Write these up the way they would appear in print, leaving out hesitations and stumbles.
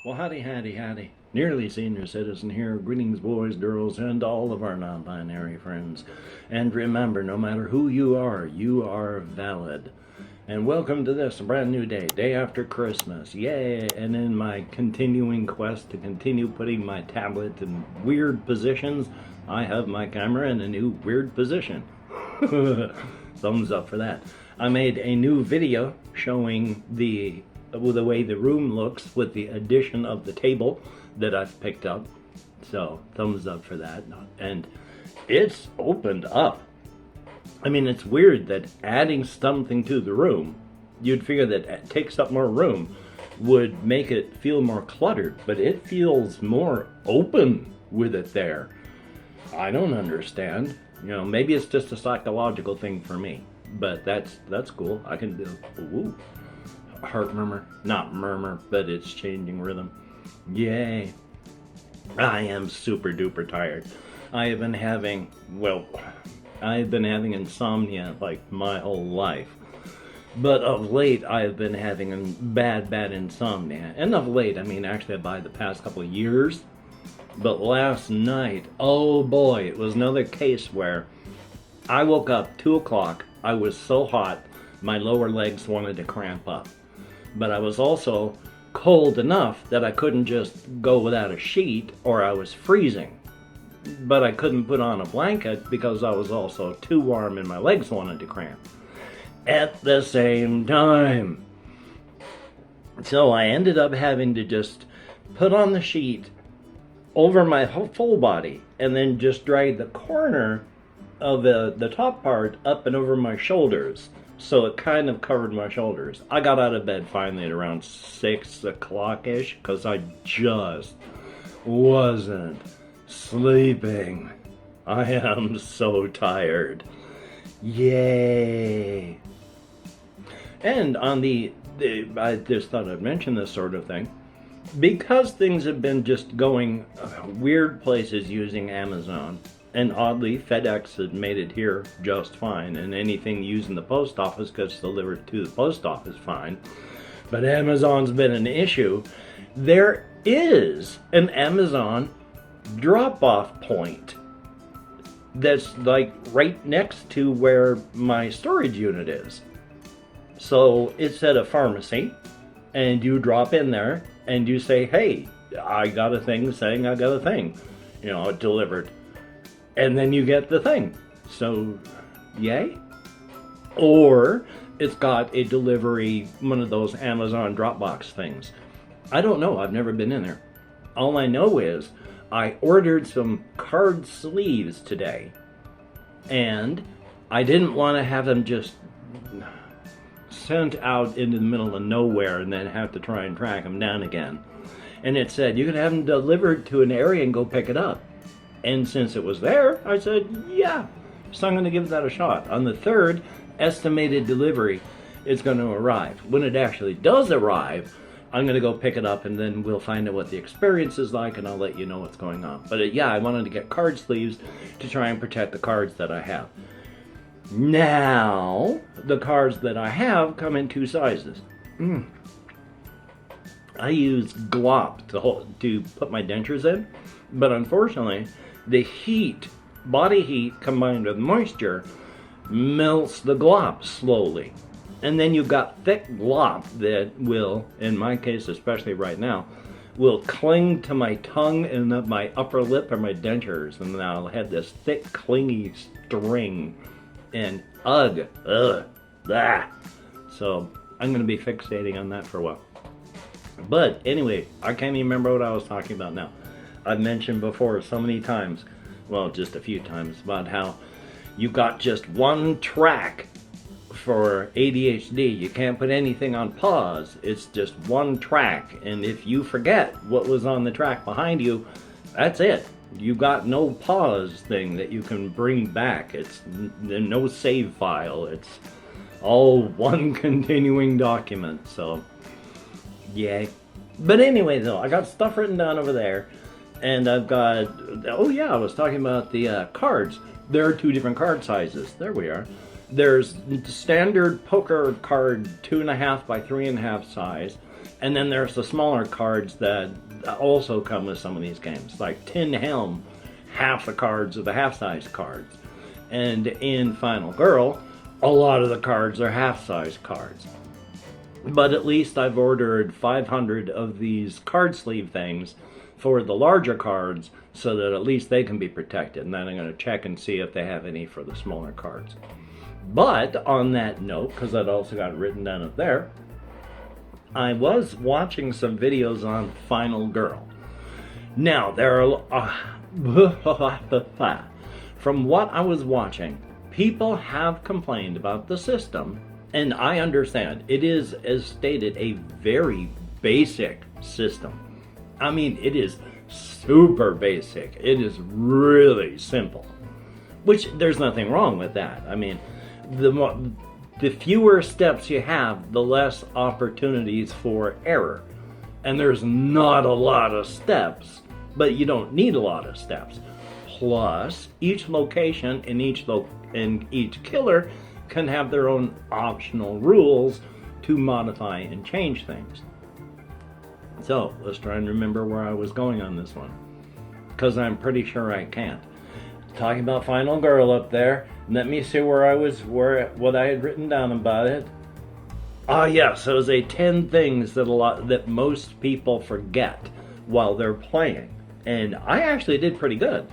Well, howdy, howdy, howdy. Nearly senior citizen here. Greetings, boys, girls, and all of our non-binary friends. And remember, no matter who you are valid. And welcome to this brand new day after Christmas. Yay! And in my continuing quest to continue putting my tablet in weird positions, I have my camera in a new weird position. Thumbs up for that. I made a new video showing the way the room looks with the addition of the table that I've picked up. So thumbs up for that. And it's opened up. I mean, it's weird that adding something to the room, you'd figure that it takes up more room would make it feel more cluttered, but it feels more open with it there. I don't understand. You know, maybe it's just a psychological thing for me, but that's cool. I can do, ooh, heart murmur, not murmur, but it's changing rhythm. Yay. I am super duper tired. I've been having insomnia like my whole life. But of late, I've been having bad insomnia. And of late, I mean actually by the past couple of years. But last night, oh boy, it was another case where I woke up 2 o'clock. I was so hot, my lower legs wanted to cramp up. But I was also cold enough that I couldn't just go without a sheet or I was freezing. But I couldn't put on a blanket because I was also too warm and my legs wanted to cramp at the same time. So I ended up having to just put on the sheet over my whole full body and then just drag the corner of the top part up and over my shoulders. So it kind of covered my shoulders. I got out of bed finally at around 6 o'clock-ish because I just wasn't sleeping. I am so tired. Yay. And on I just thought I'd mention this sort of thing. Because things have been just going weird places using Amazon, and oddly, FedEx has made it here just fine, and anything used in the post office gets delivered to the post office fine. But Amazon's been an issue. There is an Amazon drop-off point that's like right next to where my storage unit is. So it's at a pharmacy, and you drop in there, and you say, hey, I got a thing saying I got a thing, delivered. And then you get the thing. So, yay? Or it's got a delivery, one of those Amazon Dropbox things. I don't know. I've never been in there. All I know is I ordered some card sleeves today. And I didn't want to have them just sent out into the middle of nowhere and then have to try and track them down again. And it said, you can have them delivered to an area and go pick it up. And since it was there, I said, yeah. So I'm going to give that a shot. On the 3rd estimated delivery, it's going to arrive. When it actually does arrive, I'm going to go pick it up and then we'll find out what the experience is like and I'll let you know what's going on. But yeah, I wanted to get card sleeves to try and protect the cards that I have. Now, the cards that I have come in 2 sizes. I use glop to put my dentures in, but unfortunately, the heat, body heat combined with moisture, melts the glop slowly. And then you've got thick glop that will, in my case especially right now, will cling to my tongue and my upper lip or my dentures, and then I'll have this thick clingy string. And ugh, blah. So I'm going to be fixating on that for a while. But anyway, I can't even remember what I was talking about now. I've mentioned before so many times, well, just a few times, about how you got just one track for ADHD. You can't put anything on pause. It's just one track. And if you forget what was on the track behind you, that's it. You got no pause thing that you can bring back. It's no save file. It's all one continuing document. So, yay. But anyway, though, I got stuff written down over there. And I've got, oh yeah, I was talking about the cards. There are 2 different card sizes. There we are. There's the standard poker card 2.5 by 3.5 size. And then there's the smaller cards that also come with some of these games. Like Tin Helm, half the cards are the half-size cards. And in Final Girl, a lot of the cards are half-size cards. But at least I've ordered 500 of these card sleeve things for the larger cards so that at least they can be protected. And then I'm going to check and see if they have any for the smaller cards. But on that note, because I'd also got it written down up there, I was watching some videos on Final Girl. Now, there are... from what I was watching, people have complained about the system, and I understand. It is, as stated, a very basic system. I mean, it is super basic. It is really simple, which there's nothing wrong with that. I mean, the fewer steps you have, the less opportunities for error. And there's not a lot of steps, but you don't need a lot of steps. Plus, each location and each killer can have their own optional rules to modify and change things. So, let's try and remember where I was going on this one, because I'm pretty sure I can't. Talking about Final Girl up there, let me see where I was, what I had written down about it. Ah, yes, it was 10 things that most people forget while they're playing. And I actually did pretty good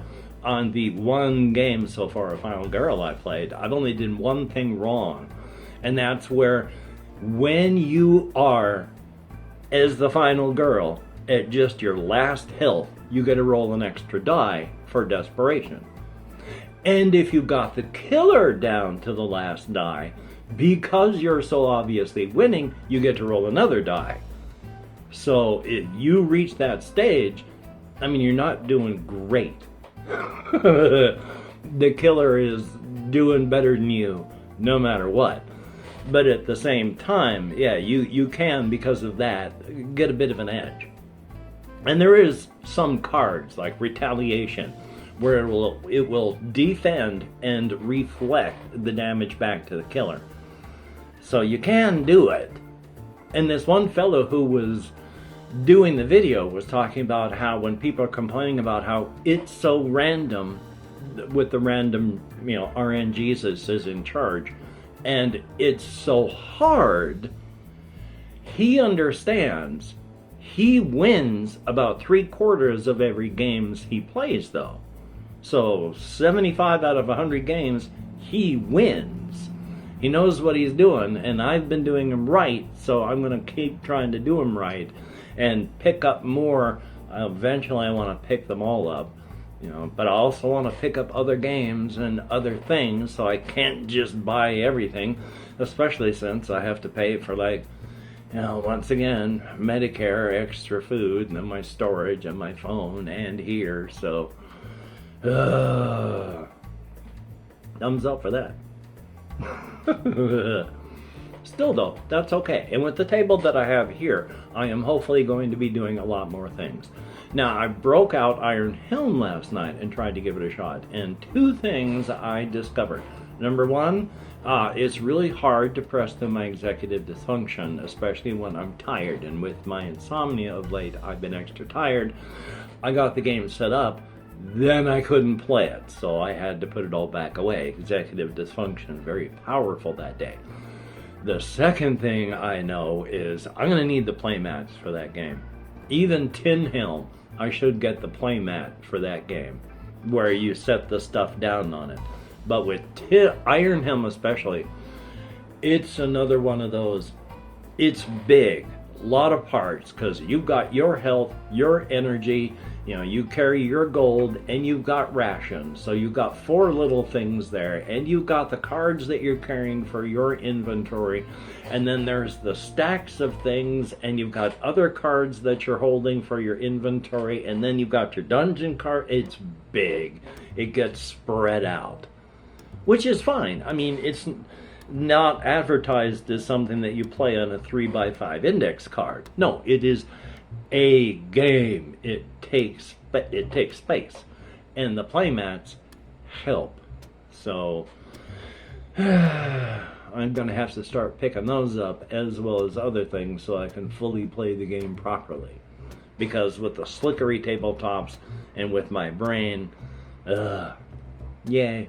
on the one game so far of Final Girl I played. I've only did one thing wrong, and that's where when you are as the final girl at just your last health, you get to roll an extra die for desperation. And if you got the killer down to the last die, because you're so obviously winning, you get to roll another die. So if you reach that stage, I mean, you're not doing great. The killer is doing better than you, no matter what. But at the same time, yeah, you can, because of that, get a bit of an edge. And there is some cards, like Retaliation, where it will defend and reflect the damage back to the killer. So you can do it. And this one fellow who was doing the video was talking about how when people are complaining about how it's so random, with the random, RNGs is in charge, and it's so hard, he understands. He wins about 3/4 of every games he plays, though. So 75 out of 100 games, he wins. He knows what he's doing, and I've been doing him right, so I'm going to keep trying to do him right and pick up more. Eventually I want to pick them all up, but I also want to pick up other games and other things, so I can't just buy everything, especially since I have to pay for, once again, Medicare, extra food, and then my storage and my phone and here, so thumbs up for that. Still though, that's okay. And with the table that I have here, I am hopefully going to be doing a lot more things. Now, I broke out Iron Helm last night and tried to give it a shot, and 2 things I discovered. Number 1, it's really hard to press through my executive dysfunction, especially when I'm tired, and with my insomnia of late, I've been extra tired. I got the game set up, then I couldn't play it, so I had to put it all back away. Executive dysfunction, very powerful that day. The second thing I know is I'm going to need the playmats for that game. Even Tin Helm, I should get the playmat for that game, where you set the stuff down on it. But with Iron Helm especially, it's another one of those. It's big, a lot of parts, because you've got your health, your energy, you carry your gold, and you've got rations. So you've got 4 little things there, and you've got the cards that you're carrying for your inventory, and then there's the stacks of things, and you've got other cards that you're holding for your inventory, and then you've got your dungeon card. It's big. It gets spread out, which is fine. I mean, it's not advertised as something that you play on a 3x5 index card. No, it is a game. It takes space, and the playmats help. So I'm going to have to start picking those up as well as other things so I can fully play the game properly. Because with the slickery tabletops and with my brain, yay.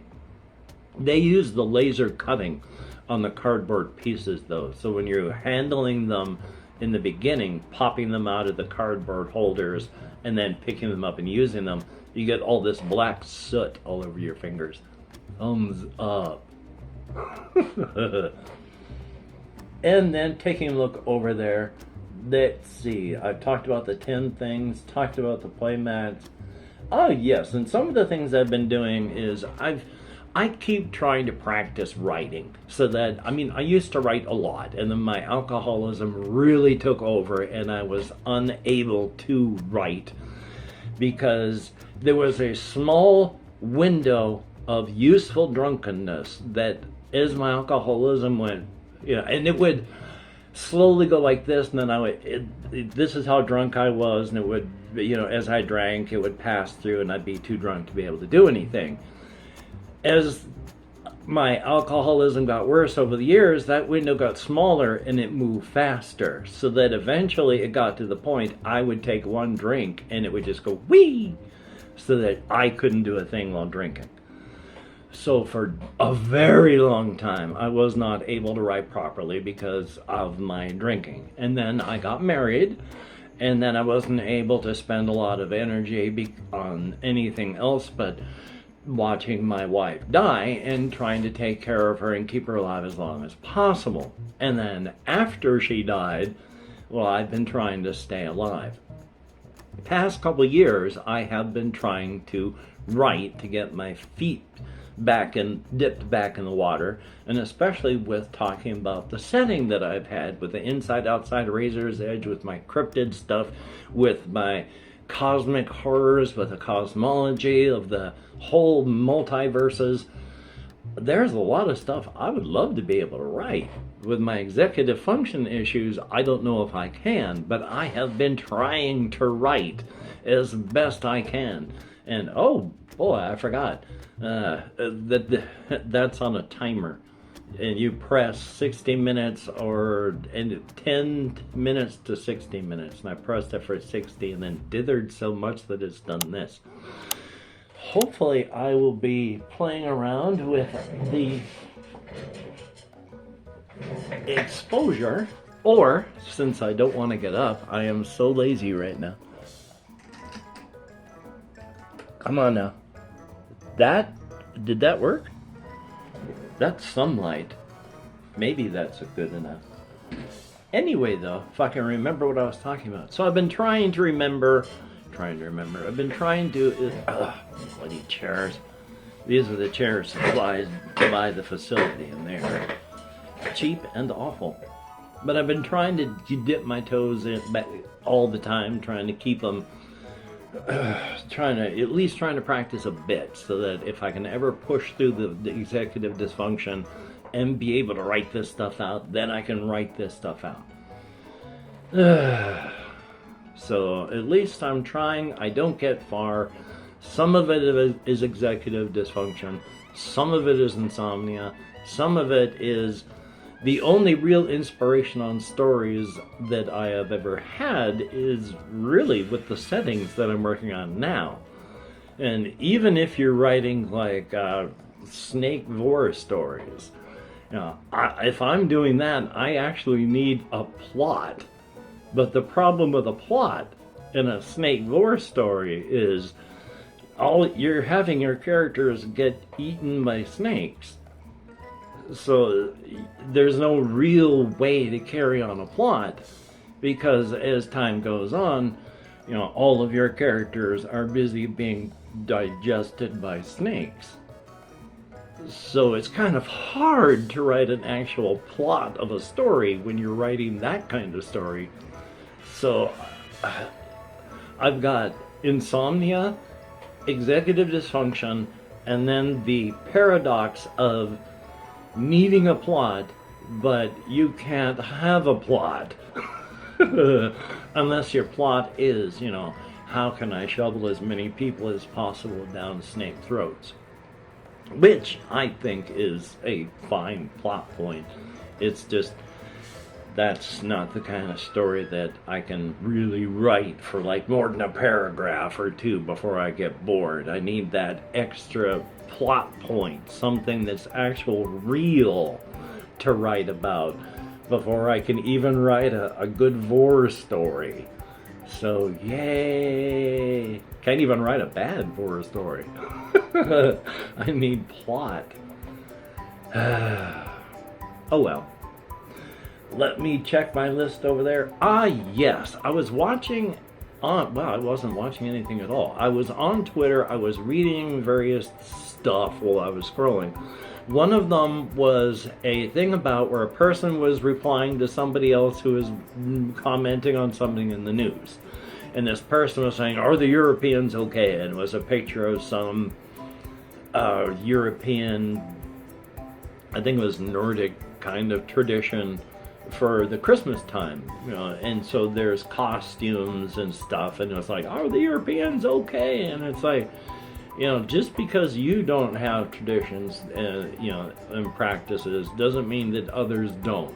They use the laser cutting on the cardboard pieces though, so when you're handling them in the beginning, popping them out of the cardboard holders and then picking them up and using them, you get all this black soot all over your fingers. Thumbs up. And then taking a look over there, let's see, I've talked about the 10 things, talked about the play mats. Oh yes, and some of the things I've been doing is I keep trying to practice writing so that, I mean, I used to write a lot and then my alcoholism really took over and I was unable to write because there was a small window of useful drunkenness that as my alcoholism went, you know, and it would slowly go like this, and then I would, this is how drunk I was, and it would, you know, as I drank, it would pass through, and I'd be too drunk to be able to do anything. As my alcoholism got worse over the years, that window got smaller, and it moved faster, so that eventually it got to the point I would take one drink, and it would just go whee, so that I couldn't do a thing while drinking. So for a very long time, I was not able to write properly because of my drinking. And then I got married, and then I wasn't able to spend a lot of energy on anything else but watching my wife die and trying to take care of her and keep her alive as long as possible. And then after she died, well, I've been trying to stay alive. The past couple of years, I have been trying to write to get my feet dipped back in the water, and especially with talking about the setting that I've had with the inside-outside Razor's Edge, with my cryptid stuff, with my cosmic horrors, with the cosmology of the whole multiverses. There's a lot of stuff I would love to be able to write. With my executive function issues, I don't know if I can, but I have been trying to write as best I can. And oh boy, I forgot. That's on a timer. And you press 60 minutes and 10 minutes to 60 minutes. And I pressed it for 60 and then dithered so much that it's done this. Hopefully I will be playing around with the exposure, or since I don't want to get up, I am so lazy right now. Come on now. Did that work? That's some light. Maybe that's good enough. Anyway though, if I can remember what I was talking about. So I've been trying to remember. I've been trying to, bloody chairs. These are the chairs supplied by the facility, and they're cheap and awful. But I've been trying to dip my toes in all the time, trying to keep them, trying to practice a bit, so that if I can ever push through the executive dysfunction and be able to write this stuff out, then I can write this stuff out. So at least I'm trying. I don't get far. Some of it is executive dysfunction. Some of it is insomnia. Some of it is the only real inspiration on stories that I have ever had is really with the settings that I'm working on now. And even if you're writing like snake vor stories, you know, if I'm doing that, I actually need a plot. But the problem with a plot in a snake vor story is you're having your characters get eaten by snakes. So there's no real way to carry on a plot, because as time goes on, you know, all of your characters are busy being digested by snakes. So it's kind of hard to write an actual plot of a story when you're writing that kind of story. So I've got insomnia, executive dysfunction, and then the paradox of needing a plot, but you can't have a plot unless your plot is, you know, how can I shovel as many people as possible down snake throats? which I think is a fine plot point. It's just, that's not the kind of story that I can really write for like more than a paragraph or two before I get bored. I need that extra plot point, something that's actual real to write about before I can even write a good vor story. So yay! Can't even write a bad vor story. I need plot. Oh well. Let me check my list over there. Ah, yes. I was watching on, well, I wasn't watching anything at all. I was on Twitter. I was reading various stuff while I was scrolling. One of them was a thing about where a person was replying to somebody else who was commenting on something in the news. And this person was saying, "Are the Europeans okay?" And it was a picture of some European, I think it was Nordic kind of tradition for the Christmas time, you know, and so there's costumes and stuff, and it's like, "Are the Europeans okay?" And it's like, you know, just because you don't have traditions, you know, and practices doesn't mean that others don't.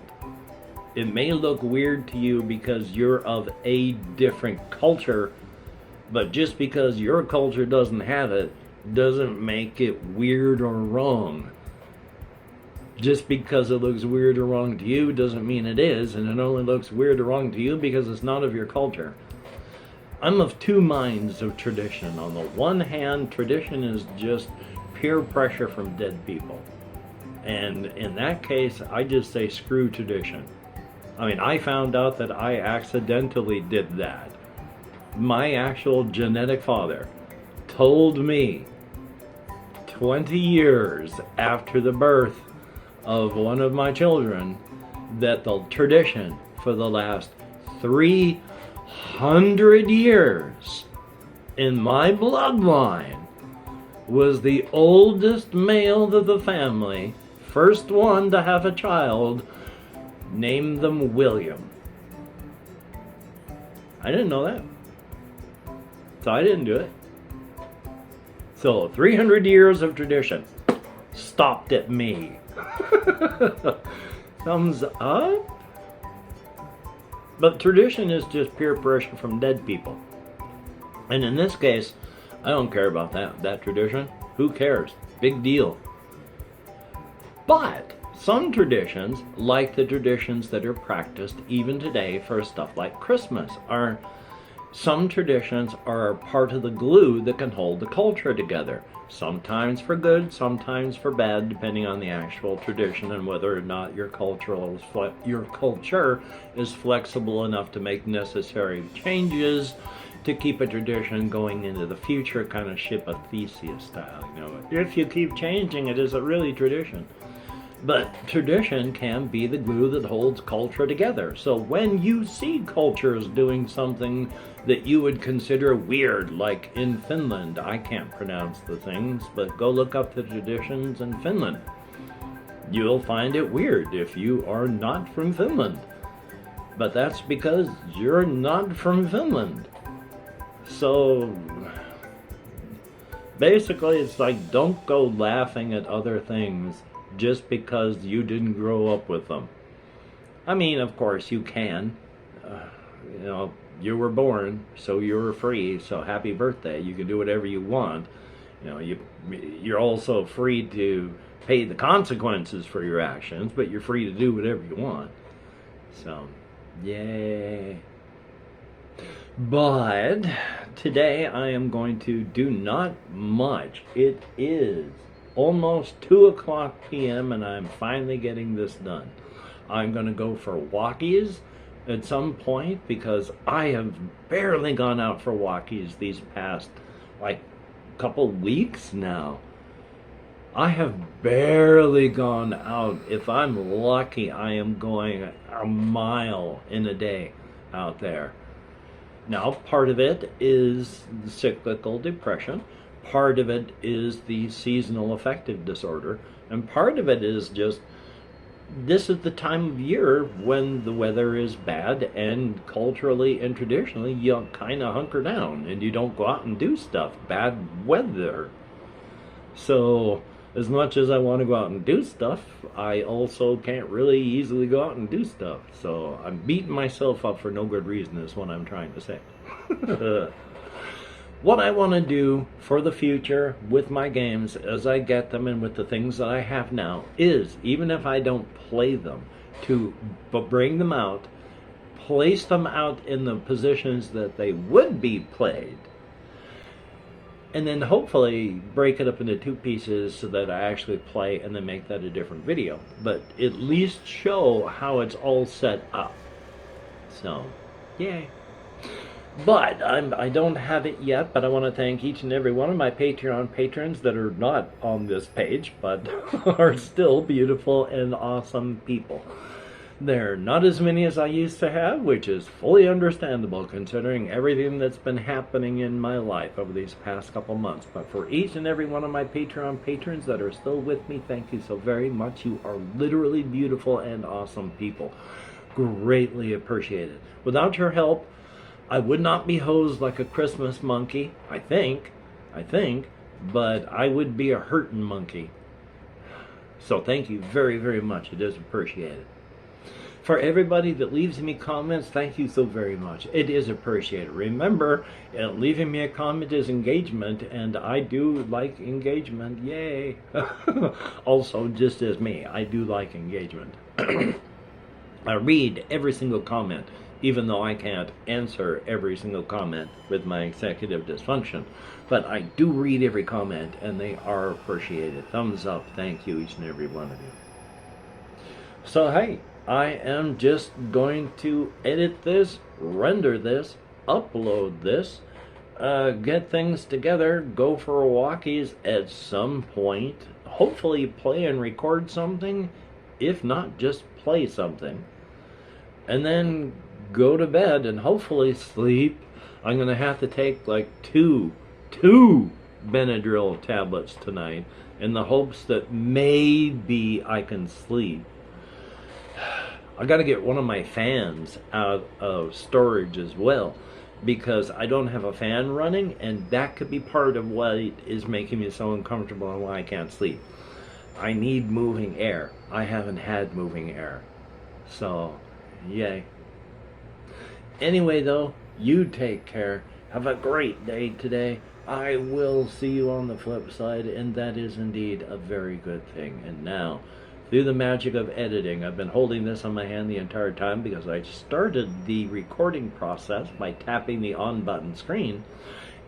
It may look weird to you because you're of a different culture, but just because your culture doesn't have it doesn't make it weird or wrong. Just because it looks weird or wrong to you doesn't mean it is, and it only looks weird or wrong to you because it's not of your culture. I'm of two minds of tradition. On the one hand, tradition is just peer pressure from dead people. And in that case, I just say screw tradition. I mean, I found out that I accidentally did that. My actual genetic father told me 20 years after the birth of one of my children that the tradition for the last 300 years in my bloodline was the oldest male of the family, first one to have a child, named them William. I didn't know that, so I didn't do it. So 300 years of tradition stopped at me. Thumbs up. But tradition is just peer pressure from dead people. And in this case, I don't care about that tradition. Who cares? Big deal. But some traditions, like the traditions that are practiced even today for stuff like Christmas, some traditions are part of the glue that can hold the culture together. Sometimes for good, sometimes for bad, depending on the actual tradition and whether or not your culture is flexible enough to make necessary changes to keep a tradition going into the future, kind of ship of Theseus style. You know, if you keep changing it, is it really tradition? But tradition can be the glue that holds culture together. So when you see cultures doing something that you would consider weird, like in Finland, I can't pronounce the things, but go look up the traditions in Finland. You'll find it weird if you are not from Finland. But that's because you're not from Finland. So basically it's like, don't go laughing at other things just because you didn't grow up with them. I mean, of course you can. You know, you were born, so you were free, so happy birthday. You can do whatever you want. You know, you're also free to pay the consequences for your actions, but you're free to do whatever you want. So, yay. But today I am going to do not much. It is almost 2:00 p.m. and I'm finally getting this done. I'm going to go for walkies at some point because I have barely gone out for walkies these past like couple weeks now. I have barely gone out. If I'm lucky, I am going a mile in a day out there. Now, part of it is cyclical depression. Part of it is the seasonal affective disorder. And part of it is just, this is the time of year when the weather is bad, and culturally and traditionally you kind of hunker down and you don't go out and do stuff. Bad weather. So as much as I want to go out and do stuff, I also can't really easily go out and do stuff. So I'm beating myself up for no good reason is what I'm trying to say. What I want to do for the future with my games as I get them and with the things that I have now is, even if I don't play them, to bring them out, place them out in the positions that they would be played, and then hopefully break it up into two pieces so that I actually play and then make that a different video. But at least show how it's all set up. So, yay. But I don't have it yet, but I want to thank each and every one of my Patreon patrons that are not on this page, but are still beautiful and awesome people. They're not as many as I used to have, which is fully understandable considering everything that's been happening in my life over these past couple months. But for each and every one of my Patreon patrons that are still with me, thank you so very much. You are literally beautiful and awesome people. Greatly appreciated. Without your help, I would not be hosed like a Christmas monkey, I think, but I would be a hurtin' monkey. So thank you very, very much. It is appreciated. For everybody that leaves me comments, thank you so very much. It is appreciated. Remember, leaving me a comment is engagement, and I do like engagement. Yay! Also, just as me, I do like engagement. I read every single comment, even though I can't answer every single comment with my executive dysfunction. But I do read every comment, and they are appreciated. Thumbs up. Thank you, each and every one of you. So, hey. I am just going to edit this, render this, upload this, get things together, go for walkies at some point, hopefully play and record something, if not just play something, and then go to bed and hopefully sleep. I'm going to have to take like two Benadryl tablets tonight in the hopes that maybe I can sleep. I got to get one of my fans out of storage as well, because I don't have a fan running, and that could be part of what is making me so uncomfortable and why I can't sleep. I need moving air. I haven't had moving air. So, yay. Anyway, though, you take care. Have a great day today. I will see you on the flip side, and that is indeed a very good thing. And now, through the magic of editing, I've been holding this on my hand the entire time because I started the recording process by tapping the on button screen.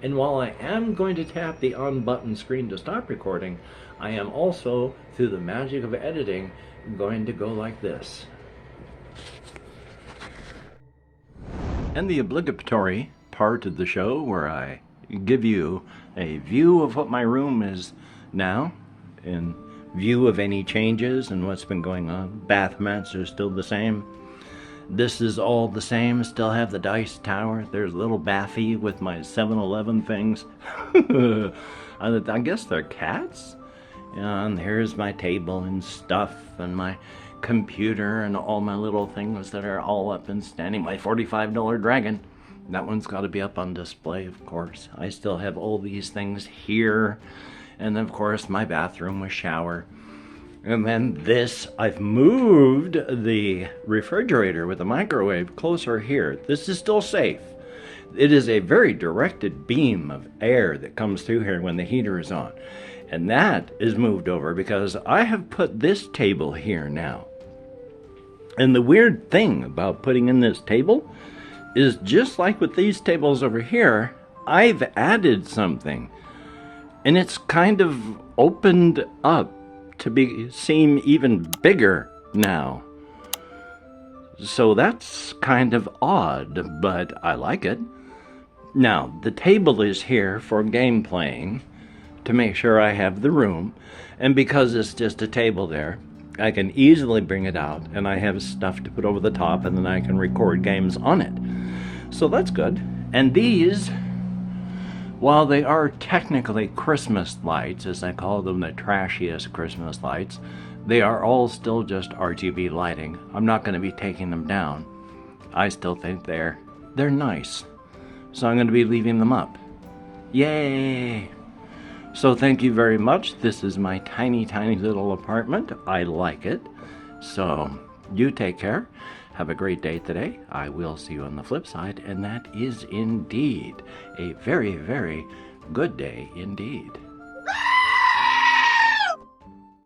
And while I am going to tap the on button screen to stop recording, I am also, through the magic of editing, going to go like this. And the obligatory part of the show where I give you a view of what my room is now, in view of any changes and what's been going on. Bath mats are still the same. This is all the same. Still have the dice tower. There's a little Baffy with my 7-Eleven things. I guess they're cats. And here's my table and stuff and my computer and all my little things that are all up and standing. My $45 dragon. That one's got to be up on display, of course. I still have all these things here. And of course, my bathroom with shower. And then this, I've moved the refrigerator with the microwave closer here. This is still safe. It is a very directed beam of air that comes through here when the heater is on. And that is moved over because I have put this table here now. And the weird thing about putting in this table is just like with these tables over here, I've added something. And it's kind of opened up to seem even bigger now. So that's kind of odd, but I like it. Now, the table is here for game playing to make sure I have the room. And because it's just a table there, I can easily bring it out and I have stuff to put over the top and then I can record games on it. So that's good. And these, while they are technically Christmas lights, as I call them, the trashiest Christmas lights, they are all still just RGB lighting. I'm not going to be taking them down. I still think they're nice. So I'm going to be leaving them up. Yay! So thank you very much. This is my tiny, tiny little apartment. I like it. So you take care. Have a great day today. I will see you on the flip side. And that is indeed a very, very good day indeed.